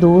2